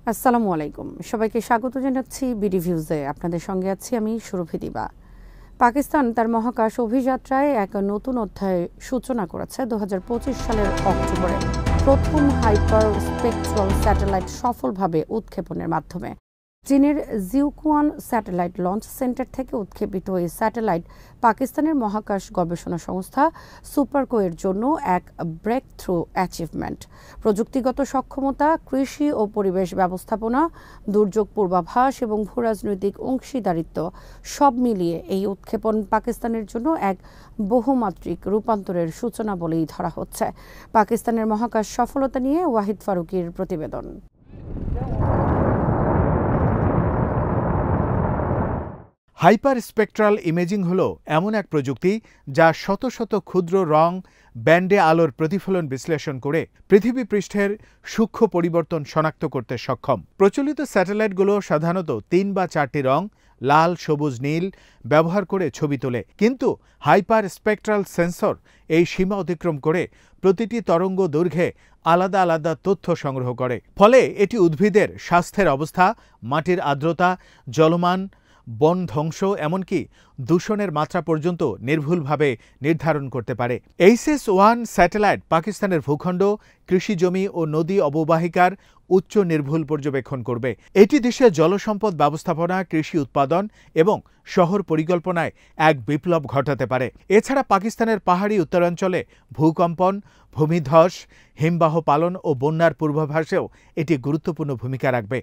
আসসালামু আলাইকুম, সবাইকে স্বাগত জানাচ্ছি বিডিভিউজে। আপনাদের সঙ্গে আছি আমি সুরভি দিবা। পাকিস্তান তার মহাকাশ অভিযাত্রায় এক নতুন অধ্যায় সূচনা করেছে। 2025 সালের অক্টোবরে প্রথম হাইপার স্পেকট্রাল স্যাটেলাইট সফলভাবে উৎক্ষেপণের মাধ্যমে চীনের জিউকুয়ান স্যাটেলাইট লঞ্চ সেন্টার থেকে উৎক্ষেপিত এই স্যাটেলাইট পাকিস্তানের মহাকাশ গবেষণা সংস্থা সুপারকোয়ের জন্য এক ব্রেক থ্রু অ্যাচিভমেন্ট। প্রযুক্তিগত সক্ষমতা, কৃষি ও পরিবেশ ব্যবস্থাপনা, দুর্যোগ পূর্বাভাস এবং ভূরাজনৈতিক অংশীদারিত্ব সব মিলিয়ে এই উৎক্ষেপণ পাকিস্তানের জন্য এক বহুমাত্রিক রূপান্তরের সূচনা বলেই ধরা হচ্ছে। পাকিস্তানের মহাকাশ সফলতা নিয়ে ওয়াহিদ ফারুকীর প্রতিবেদন। হাইপার স্পেকট্রাল ইমেজিং হল এমন এক প্রযুক্তি যা শত শত ক্ষুদ্র রং ব্যান্ডে আলোর প্রতিফলন বিশ্লেষণ করে পৃথিবী পৃষ্ঠের সূক্ষ্ম পরিবর্তন শনাক্ত করতে সক্ষম। প্রচলিত স্যাটেলাইটগুলো সাধারণত ৩ বা ৪টি রং লাল, সবুজ, নীল ব্যবহার করে ছবি তোলে, কিন্তু হাইপার স্পেকট্রাল সেন্সর এই সীমা অতিক্রম করে প্রতিটি তরঙ্গ দৈর্ঘ্যে আলাদা আলাদা তথ্য সংগ্রহ করে। ফলে এটি উদ্ভিদের স্বাস্থ্যের অবস্থা, মাটির আর্দ্রতা, জলমান, বন ধ্বংস, এমনকি দূষণের মাত্রা পর্যন্ত নির্ভুলভাবে নির্ধারণ করতে পারে। HS-1 স্যাটেলাইট পাকিস্তানের ভূখণ্ড, কৃষিজমি ও নদী অববাহিকার উচ্চ নির্ভুল পর্যবেক্ষণ করবে। এটি দেশের জলসম্পদ ব্যবস্থাপনা, কৃষি উৎপাদন এবং শহর পরিকল্পনায় এক বিপ্লব ঘটাতে পারে। এছাড়া পাকিস্তানের পাহাড়ি উত্তরাঞ্চলে ভূকম্পন, ভূমিধস, হিমবাহ পালন ও বন্যার পূর্বাভাসেও এটি গুরুত্বপূর্ণ ভূমিকা রাখবে।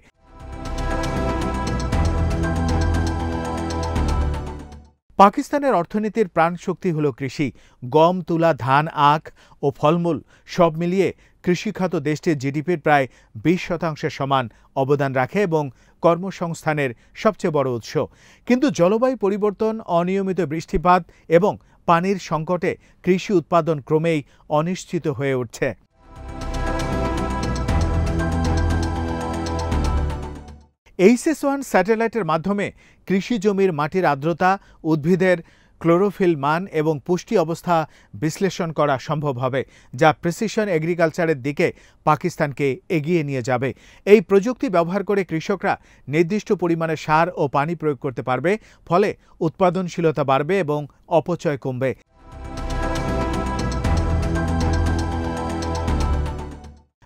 পাকিস্তানের অর্থনীতির প্রাণশক্তি হল কৃষি। গম, তুলা, ধান, আখ ও ফলমূল সব মিলিয়ে কৃষিখাত দেশটির জিডিপির প্রায় 20% সমান অবদান রাখে এবং কর্মসংস্থানের সবচেয়ে বড় উৎস। কিন্তু জলবায়ু পরিবর্তন, অনিয়মিত বৃষ্টিপাত এবং পানির সংকটে কৃষি উৎপাদন ক্রমেই অনিশ্চিত হয়ে উঠছে। HS-1 স্যাটেলাইটের মাধ্যমে কৃষি জমির মাটির আর্দ্রতা, উদ্ভিদের ক্লোরোফিল মান এবং পুষ্টি অবস্থা বিশ্লেষণ করা সম্ভব হবে, যা প্রিসিশন এগ্রিকালচারের দিকে পাকিস্তানকে এগিয়ে নিয়ে যাবে। এই প্রযুক্তি ব্যবহার করে কৃষকরা নির্দিষ্ট পরিমাণে সার ও পানি প্রয়োগ করতে পারবে, ফলে উৎপাদনশীলতা বাড়বে এবং অপচয় কমবে।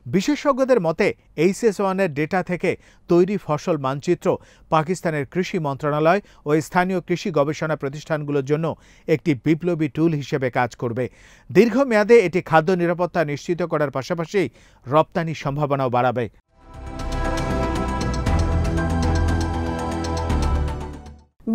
বিশেষজ্ঞদের মতে HS-1 এর ডেটা থেকে তৈরি ফসল মানচিত্র পাকিস্তানের কৃষি মন্ত্রণালয় ও স্থানীয় কৃষি গবেষণা প্রতিষ্ঠানগুলোর জন্য একটি বিপ্লবী টুল হিসেবে কাজ করবে। দীর্ঘমেয়াদে এটি খাদ্য নিরাপত্তা নিশ্চিত করার পাশাপাশি রপ্তানি সম্ভাবনাও বাড়াবে।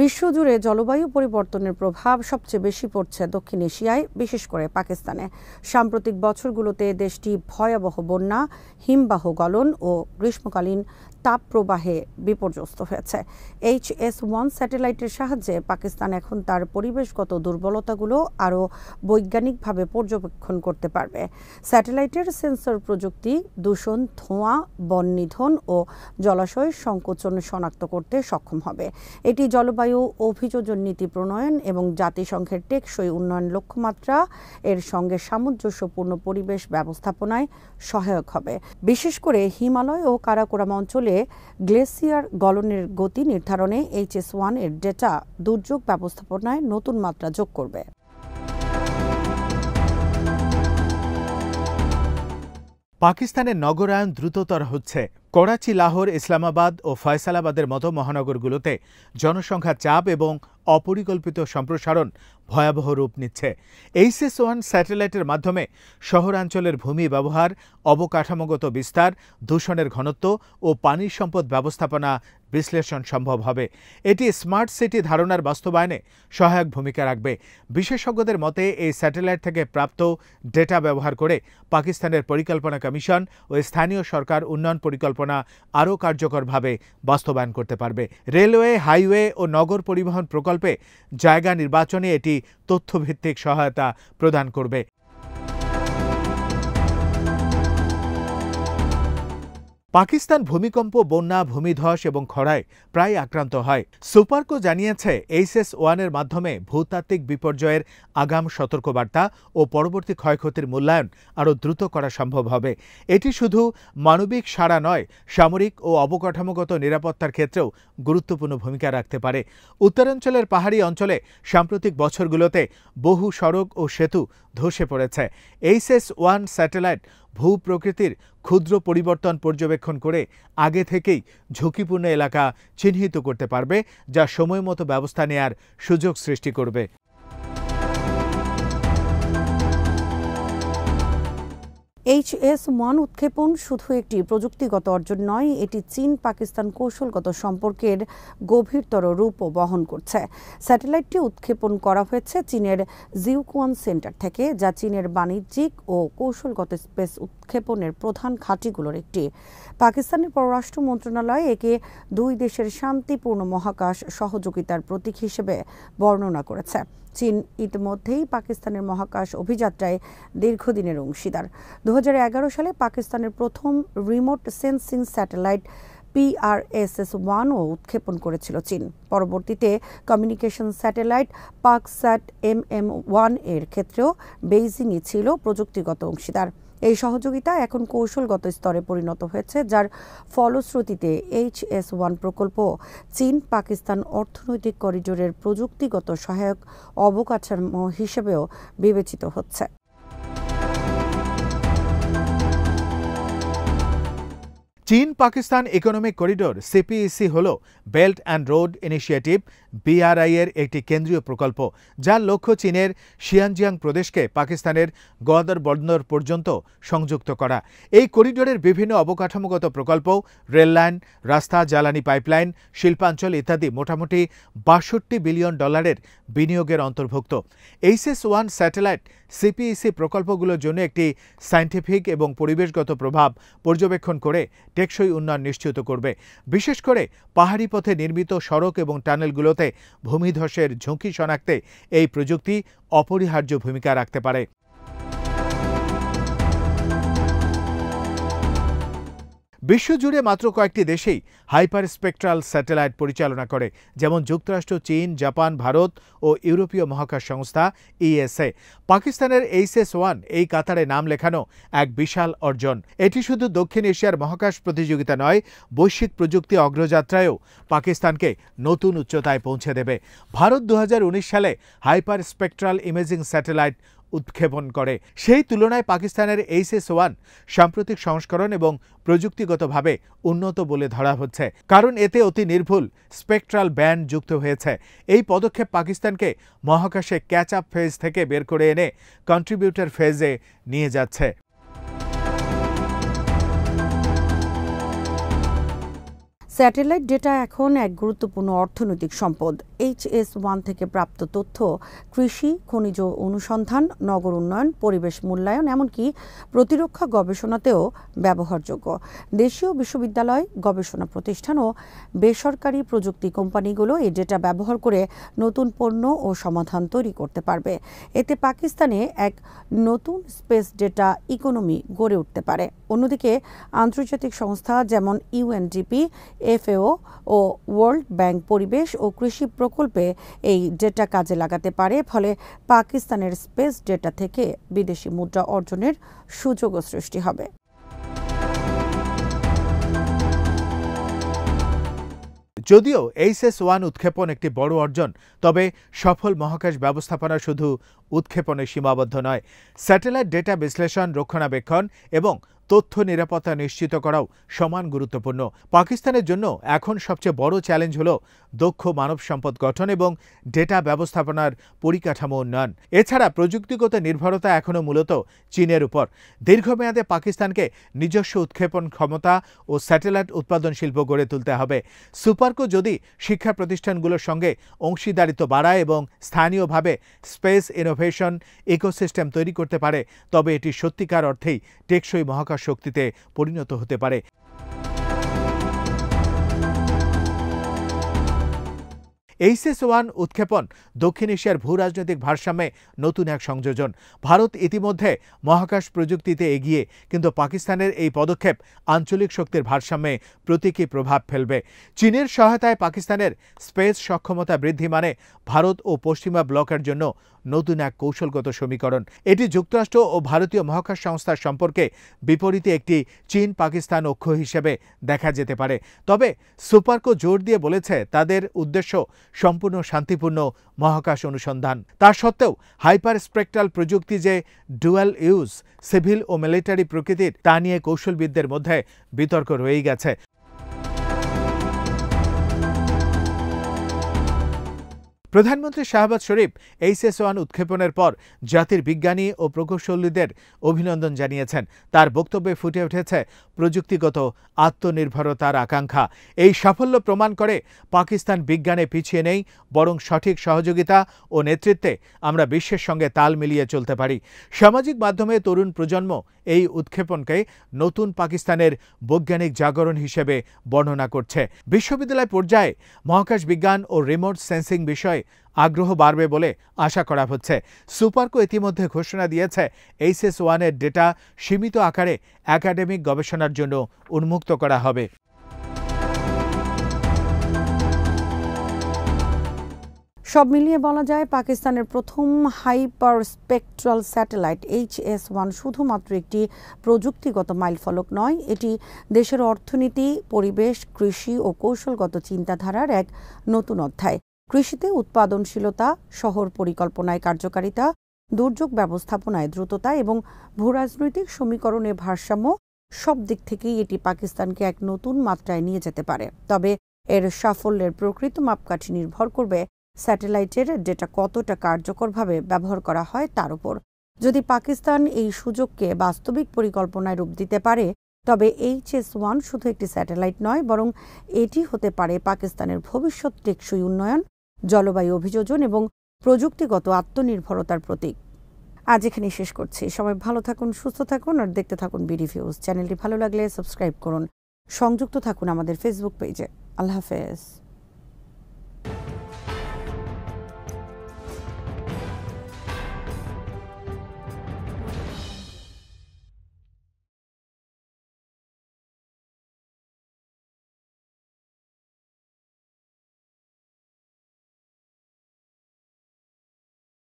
বিশ্বজুড়ে জলবায়ু পরিবর্তনের প্রভাব সবচেয়ে বেশি পড়ছে দক্ষিণ এশিয়ায়, বিশেষ করে পাকিস্তানে। সাম্প্রতিক বছরগুলোতে দেশটি ভয়াবহ বন্যা, হিমবাহ গলন ও গ্রীষ্মকালীন তাপপ্রবাহে বিপর্যস্ত হয়েছে। HS-1 স্যাটেলাইটের সাহায্যে পাকিস্তান এখন তার পরিবেশগত দুর্বলতাগুলো আরও বৈজ্ঞানিকভাবে পর্যবেক্ষণ করতে পারবে। স্যাটেলাইটের সেন্সর প্রযুক্তি দূষণ, ধোঁয়া, বন নিধন ও জলাশয়ের সংকোচন শনাক্ত করতে সক্ষম হবে। এটি জলবায়ু অভিযোজন নীতি প্রণয়ন এবং জাতিসংঘের টেকসই উন্নয়ন লক্ষ্যমাত্রা এর সঙ্গে সামঞ্জস্যপূর্ণ পরিবেশ ব্যবস্থাপনায় সহায়ক হবে। বিশেষ করে হিমালয় ও কারাকোরাম অঞ্চলে গ্লেসিয়ার গলনের গতি নির্ধারণে HS-1 এর ডেটা দুর্যোগ ব্যবস্থাপনায় নতুন মাত্রা যোগ করবে। পাকিস্তানের নগরায়ন দ্রুততর হচ্ছে। করাচি, লাহোর, ইসলামাবাদ ও ফয়সালাবাদের মতো মহানগরগুলোতে জনসংখ্যার চাপ এবং অপরিকল্পিত সম্প্রসারণ ভয়াবহ রূপ নিচ্ছে। HS-1 স্যাটেলাইটের মাধ্যমে শহরাঞ্চলের ভূমি ব্যবহার, অবকাঠামোগত বিস্তার, দূষণের ঘনত্ব ও পানির সম্পদ ব্যবস্থাপনা বিশ্লেষণ সম্ভব হবে। এটি স্মার্ট সিটি ধারণার বাস্তবায়নে সহায়ক ভূমিকা রাখবে। বিশেষজ্ঞদের মতে এই স্যাটেলাইট থেকে প্রাপ্ত ডেটা ব্যবহার করে পাকিস্তানের পরিকল্পনা কমিশন ও স্থানীয় সরকার উন্নয়ন পরিকল্পনা আরও কার্যকরভাবে বাস্তবায়ন করতে পারবে। রেলওয়ে, হাইওয়ে ও নগর পরিবহন প্রকল্পে জায়গা নির্বাচনে এটি তথ্যভিত্তিক সহায়তা প্রদান করবে। পাকিস্তান ভূমিকম্প, বন্যা, ভূমিধস এবং খরায় প্রায় আক্রান্ত হয়। সুপারকো জানিয়েছে HSS-1 এর মাধ্যমে ভূতাত্ত্বিক বিপর্যয়ের আগাম সতর্কবার্তা ও পরবর্তী ক্ষয়ক্ষতির মূল্যায়ন আরও দ্রুত করা সম্ভব হবে। এটি শুধু মানবিক সাড়া নয়, সামরিক ও অবকাঠামোগত নিরাপত্তার ক্ষেত্রেও গুরুত্বপূর্ণ ভূমিকা রাখতে পারে। উত্তরাঞ্চলের পাহাড়ি অঞ্চলে সাম্প্রতিক বছরগুলোতে বহু সড়ক ও সেতু ধসে পড়েছে। HSS-1 স্যাটেলাইট ভূপ্রকৃতির ক্ষুদ্র পরিবর্তন পর্যবেক্ষণ করে আগে থেকেই ঝুঁকিপূর্ণ এলাকা চিহ্নিত করতে পারবে, যা সময়মতো ব্যবস্থা নেয়ার সুযোগ সৃষ্টি করবে। HS-1 উৎক্ষেপণ শুধু একটি প্রযুক্তিগত অর্জন নয়, এটি চীন পাকিস্তান কৌশলগত সম্পর্কের গভীরতর রূপও বহন করছে। স্যাটেলাইটটি উৎক্ষেপণ করা হয়েছে চীনের জিউকুয়ান সেন্টার থেকে, যা চীনের বাণিজ্যিক ও কৌশলগত স্পেস উৎক্ষেপণের প্রধান ঘাঁটিগুলোর একটি। পাকিস্তানের পররাষ্ট্র মন্ত্রণালয় একে দুই দেশের শান্তিপূর্ণ মহাকাশ সহযোগিতার প্রতীক হিসেবে বর্ণনা করেছে। চীন ইতিমধ্যেই পাকিস্তানের মহাকাশ অভিযাত্রায় দীর্ঘদিনের অংশীদার। 2011 সালে পাকিস্তানের প্রথম রিমোট সেন্সিং স্যাটেলাইট PRSS-1ও উৎক্ষেপণ করেছিল চীন। পরবর্তীতে কমিউনিকেশন স্যাটেলাইট পাকস্যাট MM-1 এর ক্ষেত্রেও বেইজিংই ছিল প্রযুক্তিগত অংশীদার। এই সহযোগিতা এখন কৌশলগত স্তরে পরিণত হয়েছে, যার ফলশ্রুতিতে HS-1 প্রকল্প চীন পাকিস্তান অর্থনৈতিক করিডোরের প্রযুক্তিগত সহায়ক অবকাঠামো হিসেবেও বিবেচিত হচ্ছে। চীন পাকিস্তান ইকোনমিক করিডোর CPEC হল belt and road initiative BRI এর একটি কেন্দ্রীয় প্রকল্প, যার লক্ষ্য চীনের শিয়ানজিয়াং প্রদেশকে পাকিস্তানের গোয়াদার বন্দর পর্যন্ত সংযুক্ত করা। এই করিডোরের বিভিন্ন অবকাঠামোগত প্রকল্প, রেললাইন, রাস্তা, জ্বালানি পাইপলাইন, শিল্পাঞ্চল ইত্যাদি মোটামুটি $62 বিলিয়ন বিনিয়োগের অন্তর্ভুক্ত। HS-1 স্যাটেলাইট CPEC প্রকল্পগুলোর জন্য একটি সায়েন্টিফিক এবং পরিবেশগত প্রভাব পর্যবেক্ষণ করে টেকসই উন্নয়ন নিশ্চিত করবে। বিশেষ করে পাহাড়ি পথে নির্মিত সড়ক এবং টানেলগুলোতে ভূমিধসের ঝুঁকি শনাক্তে এই প্রযুক্তি অপরিহার্য ভূমিকা রাখতে পারে। বিশ্বজুড়ে মাত্র কয়েকটি দেশেই হাইপার স্পেকট্রাল স্যাটেলাইট পরিচালনা করে, যেমন যুক্তরাষ্ট্র, চীন, জাপান, ভারত ও ইউরোপীয় মহাকাশ সংস্থা ESA। পাকিস্তানের HS-1 এই কাতারে নাম লেখানো এক বিশাল অর্জন। এটি শুধু দক্ষিণ এশিয়ার মহাকাশ প্রতিযোগিতা নয়, বৈশ্বিক প্রযুক্তি অগ্রযাত্রায়ও পাকিস্তানকে নতুন উচ্চতায় পৌঁছে দেবে। ভারত 2019 সালে হাইপার স্পেকট্রাল ইমেজিং স্যাটেলাইট উৎক্ষেপণ করে। সেই তুলনায় পাকিস্তানের HS-1 সাম্প্রতিক সংস্করণ এবং প্রযুক্তিগতভাবে উন্নত বলে ধরা হচ্ছে, কারণ এতে অতি নির্ভুল স্পেকট্রাল ব্যান্ড যুক্ত হয়েছে। এই পদক্ষেপ পাকিস্তানকে মহাকাশে ক্যাচ আপ ফেজ থেকে বের করে এনে কন্ট্রিবিউটর ফেজে নিয়ে যাচ্ছে। স্যাটেলাইট ডেটা এখন এক গুরুত্বপূর্ণ অর্থনৈতিক সম্পদ। HS-1 থেকে প্রাপ্ত তথ্য কৃষি, খনিজ অনুসন্ধান, নগর উন্নয়ন, পরিবেশ মূল্যায়ন, এমনকি প্রতিরক্ষা গবেষণাতেও ব্যবহারযোগ্য। দেশীয় বিশ্ববিদ্যালয়, গবেষণা প্রতিষ্ঠান ও বেসরকারি প্রযুক্তি কোম্পানিগুলো এই ডেটা ব্যবহার করে নতুন পণ্য ও সমাধান তৈরি করতে পারবে। এতে পাকিস্তানে এক নতুন স্পেস ডেটা ইকোনমি গড়ে উঠতে পারে। অন্যদিকে আন্তর্জাতিক সংস্থা যেমন UNDP, FAO ও ওয়ার্ল্ড ব্যাংক পরিবেশ ও কৃষি প্রকল্পে এই ডেটা কাজে লাগাতে পারে, ফলে পাকিস্তানের স্পেস ডেটা থেকে বিদেশি মুদ্রা অর্জনের সুযোগও সৃষ্টি হবে। যদিও HS-1 উৎক্ষেপণ একটি বড় অর্জন, তবে সফল মহাকাশ ব্যবস্থাপনা শুধু উৎক্ষেপণে সীমাবদ্ধ নয়। স্যাটেলাইট ডেটা বিশ্লেষণ, রক্ষণাবেক্ষণ এবং তথ্য নিরাপত্তা নিশ্চিত করাও সমান গুরুত্বপূর্ণ। পাকিস্তানের জন্য এখন সবচেয়ে বড় চ্যালেঞ্জ হল দক্ষ মানব সম্পদ গঠন এবং ডেটা ব্যবস্থাপনার পরিকাঠামো উন্নয়ন। এছাড়া প্রযুক্তিগত নির্ভরতা এখনও মূলত চীনের উপর। দীর্ঘমেয়াদে পাকিস্তানকে নিজস্ব উৎক্ষেপণ ক্ষমতা ও স্যাটেলাইট উৎপাদন শিল্প গড়ে তুলতে হবে। সুপারকো যদি শিক্ষা প্রতিষ্ঠানগুলোর সঙ্গে অংশীদারিত্ব বাড়ায় এবং স্থানীয়ভাবে স্পেস ইনোভেশন ইকোসিস্টেম তৈরি করতে পারে, তবে এটি সত্যিকার অর্থেই টেকসই মহাকাশ শক্তিতে পরিণত হতে পারে। HS-1 উৎক্ষেপণ দক্ষিণ এশিয়ার ভূ রাজনৈতিক ভারসাম্যে নতুন এক সংযোজন। ভারত ইতিমধ্যে মহাকাশ প্রযুক্তিতে এগিয়ে, কিন্তু পাকিস্তানের এই পদক্ষেপ আঞ্চলিক শক্তির ভারসাম্যে প্রতীকী প্রভাব ফেলবে। চীনের সহায়তায় পাকিস্তানের স্পেস সক্ষমতা বৃদ্ধি মানে ভারত ও পশ্চিমা ব্লকের জন্য নতুন এক কৌশলগত সমীকরণ। এটি যুক্তরাষ্ট্র ও ভারতীয় মহাকাশ সংস্থার সম্পর্কে বিপরীতে একটি চীন পাকিস্তান অক্ষ হিসেবে দেখা যেতে পারে। তবে সুপারকো জোর দিয়ে বলেছে তাদের উদ্দেশ্য সম্পূর্ণ শান্তিপূর্ণ মহাকাশ অনুসন্ধান। তা সত্ত্বেও হাইপার স্পেকট্রাল প্রযুক্তি যে ডুয়াল ইউজ, সিভিল ও মিলিটারি প্রকৃতির, তা নিয়ে কৌশলবিদদের মধ্যে বিতর্ক রয়েই গেছে। প্রধানমন্ত্রী শাহবাজ শরীফ HS-1 উৎক্ষেপণের পর জাতির বিজ্ঞানী ও প্রকৌশলীদের অভিনন্দন জানিয়েছেন। তার বক্তব্যে ফুটে উঠেছে প্রযুক্তিগত আত্মনির্ভরতার আকাঙ্ক্ষা। এই সাফল্য প্রমাণ করে পাকিস্তান বিজ্ঞানে পিছিয়ে নেই, বরং সঠিক সহযোগিতা ও নেতৃত্বে আমরা বিশ্বের সঙ্গে তাল মিলিয়ে চলতে পারি। সামাজিক মাধ্যমে তরুণ প্রজন্ম এই উৎক্ষেপণকে নতুন পাকিস্তানের বৈজ্ঞানিক জাগরণ হিসেবে বর্ণনা করছে। বিশ্ববিদ্যালয় পর্যায়ে মহাকাশ বিজ্ঞান ও রিমোট সেন্সিং বিষয়ে আগ্রহ বাড়বে বলে আশা করা হচ্ছে। সুপারকো ইতিমধ্যে ঘোষণা দিয়েছে HS-1 এর ডেটা সীমিত আকারে একাডেমিক গবেষণার জন্য উন্মুক্ত করা হবে। সব মিলিয়ে বলা যায় পাকিস্তানের প্রথম হাইপার স্পেকট্রাল স্যাটেলাইট HS-1 শুধুমাত্র একটি প্রযুক্তিগত মাইলফলক নয়, এটি দেশের অর্থনীতি, পরিবেশ, কৃষি ও কৌশলগত চিন্তাধারার এক নতুন অধ্যায়। কৃষিতে উৎপাদনশীলতা, শহর পরিকল্পনায় কার্যকারিতা, দুর্যোগ ব্যবস্থাপনায় দ্রুততা এবং ভূরাজনৈতিক সমীকরণে ভারসাম্য, সব দিক থেকেই এটি পাকিস্তানকে এক নতুন মাত্রায় নিয়ে যেতে পারে। তবে এর সাফল্যের প্রকৃত মাপকাঠি নির্ভর করবে স্যাটেলাইটের ডেটা কতটা কার্যকরভাবে ব্যবহার করা হয় তার উপর। যদি পাকিস্তান এই সুযোগকে বাস্তবিক পরিকল্পনায় রূপ দিতে পারে, তবে HS-1 শুধু একটি স্যাটেলাইট নয়, বরং এটি হতে পারে পাকিস্তানের ভবিষ্যৎ টেকসই উন্নয়ন, জলবায়ু অভিযোজন এবং প্রযুক্তিগত আত্মনির্ভরতার প্রতীক। আজ এখানে শেষ করছি। সবাই ভালো থাকুন, সুস্থ থাকুন আর দেখতে থাকুন BDViews। চ্যানেলটি ভালো লাগলে সাবস্ক্রাইব করুন। সংযুক্ত থাকুন আমাদের ফেসবুক পেজে। আল্লাহ হাফেজ।